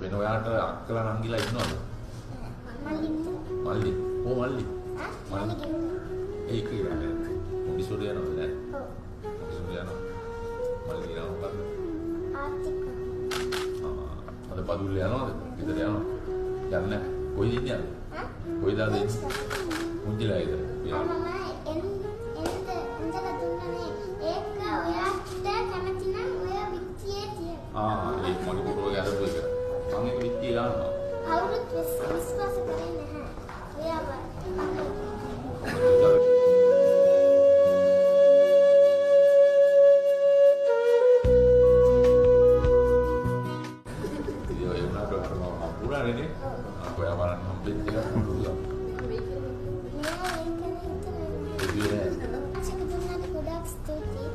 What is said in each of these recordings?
වෙන ඔයාලට අක්කලා නංගිලා ඉන්නවද? මල්ලි. ඕ මල්ලි. ඒක ඉන්නේ. මොන්ටිසෝරි යනවද නෑ? ඔව්. මොන්ටිසෝරි යනවා. මල්ලි යනවා මොකද්ද? ආර්ථික. අද පදුල්ල යනවද? ගෙදර යනවා. යන්නේ නැහැ. කොයිද ඉන්නේ අද? කොයිද අද ඉන්නේ? මුංජිලා ඉද. මම එන්දලා දුන්නනේ. ඒක ඔයාට කැමති නම් ඔයා විත්තියේ තියන්න. ඒක මගේ ෆොටෝ එක අරපු එක. මම ඒක විත්තිය ගන්නවා. කවුරුත් විශ්වාස කරන්නේ නැහැ. ඔයාව පුරානේ ඔයා බලන්න හම්බෙච්ච එක පුළුවන්. ගොඩාක් ස්තුතියි.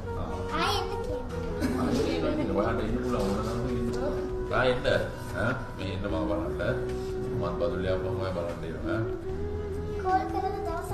ආයෙත් කියන්න. ඔයාට ඉන්න පුළුවන් ඕන නම් ඉන්න. ආයෙත් මේ ඉන්න මම බලන්න. මත් බදුල්ලේ අප්පා මම බලන්න ඉන්නවා. කෝල් කරලා දවස්